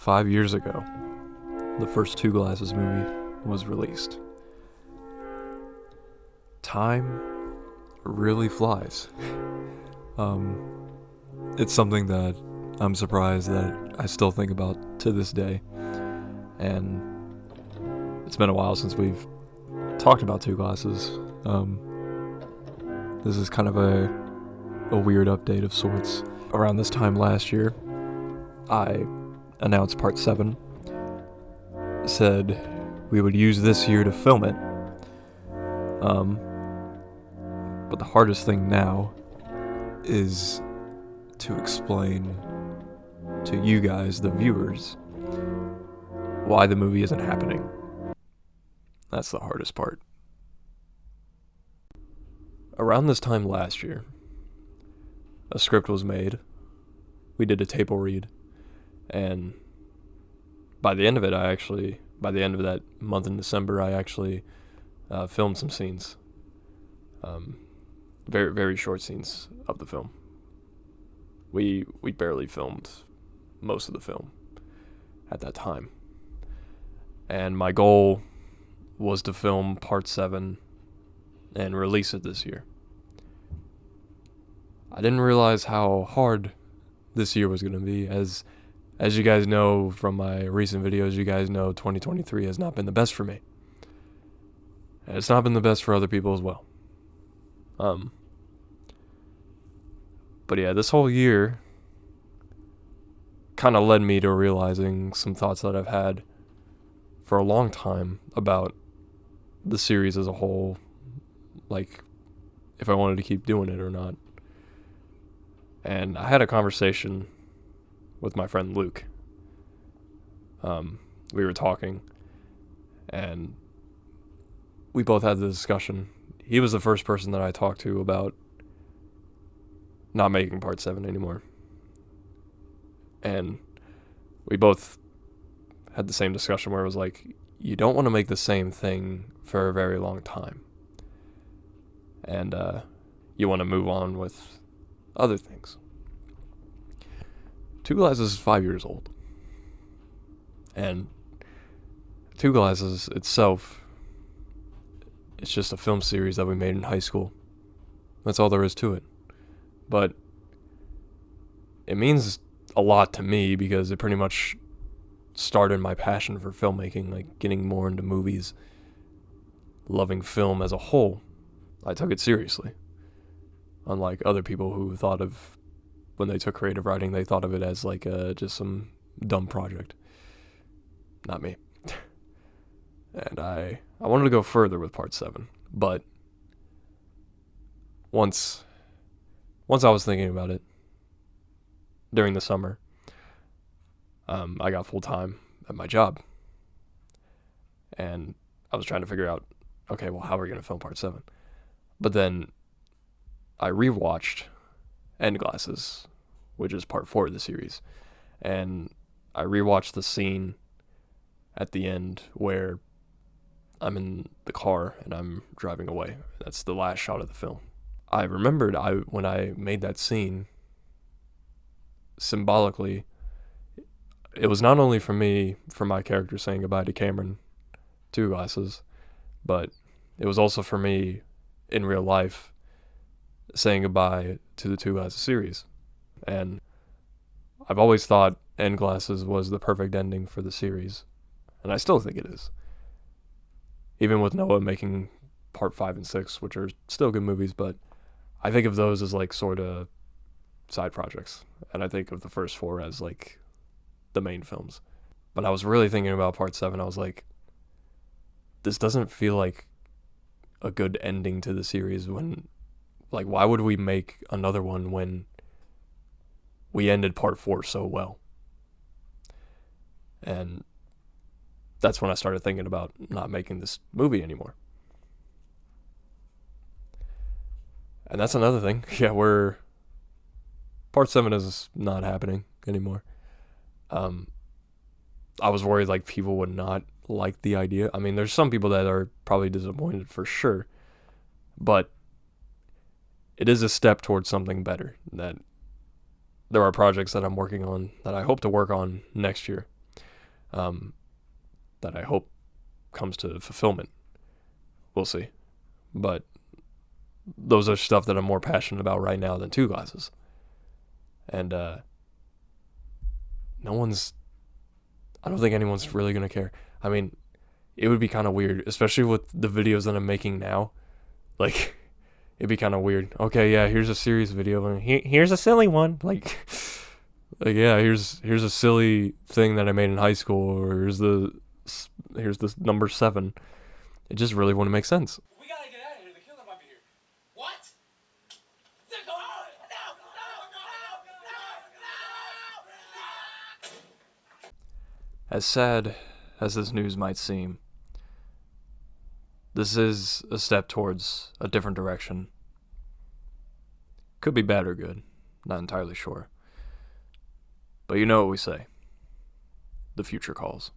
5 years ago, the first 2Glasses movie was released. Time really flies. It's something that I'm surprised that I still think about to this day. And it's been a while since we've talked about 2Glasses. This is kind of a weird update of sorts. Around this time last year, I announced part 7. Said we would use this year to film it. But the hardest thing now is to explain to you guys, the viewers, why the movie isn't happening. That's the hardest part. Around this time last year, a script was made. We did a table read, and by the end of it, by the end of that month in December, I actually filmed some scenes. Very, very short scenes of the film. We barely filmed most of the film at that time. And my goal was to film part 7 and release it this year. I didn't realize how hard this year was going to be. As you guys know from my recent videos, you guys know 2023 has not been the best for me. And it's not been the best for other people as well. But yeah, this whole year kind of led me to realizing some thoughts that I've had for a long time about the series as a whole, like if I wanted to keep doing it or not. And I had a conversation with my friend Luke. We were talking, and we both had the discussion. He was the first person that I talked to about not making part 7 anymore. And we both had the same discussion where it was like, you don't want to make the same thing for a very long time. And you want to move on with other things. 2Glasses is 5 years old. And 2Glasses itself, it's just a film series that we made in high school. That's all there is to it. But it means a lot to me because it pretty much started my passion for filmmaking, like getting more into movies, loving film as a whole. I took it seriously. Unlike other people who thought of, when they took creative writing, they thought of it as like just some dumb project. Not me. And I wanted to go further with part 7, but once I was thinking about it during the summer, I got full-time at my job, and I was trying to figure out, okay, well, how are we going to film part 7? But then I rewatched 2Glasses, which is part 4 of the series, and I rewatched the scene at the end where I'm in the car and I'm driving away. That's the last shot of the film. I remembered when I made that scene, symbolically, it was not only for me, for my character saying goodbye to Cameron, 2Glasses, but it was also for me in real life saying goodbye to the 2Glasses series. And I've always thought 2Glasses was the perfect ending for the series, and I still think it is. Even with Noah making part 5 and 6, which are still good movies, but I think of those as like sort of side projects, and I think of the first 4 as like the main films. But I was really thinking about part 7. I was like, this doesn't feel like a good ending to the series. When, like, why would we make another one when we ended part 4 so well? And that's when I started thinking about not making this movie anymore. And that's another thing. Yeah, part 7 is not happening anymore. I was worried like people would not like the idea. I mean, there's some people that are probably disappointed for sure, but it is a step towards something better. That there are projects that I'm working on that I hope to work on next year. um, that I hope comes to fulfillment. We'll see. But those are stuff that I'm more passionate about right now than 2Glasses. And I don't think anyone's really going to care. I mean, it would be kind of weird, especially with the videos that I'm making now. Like, it'd be kind of weird. Okay, yeah, here's a serious video, and here's a silly one. Like yeah, here's a silly thing that I made in high school, or here's the number 7. It just really wouldn't make sense. We gotta get out of here. The killer might be here. What? Go on! No! As sad as this news might seem, this is a step towards a different direction. Could be bad or good, not entirely sure. But you know what we say. The future calls.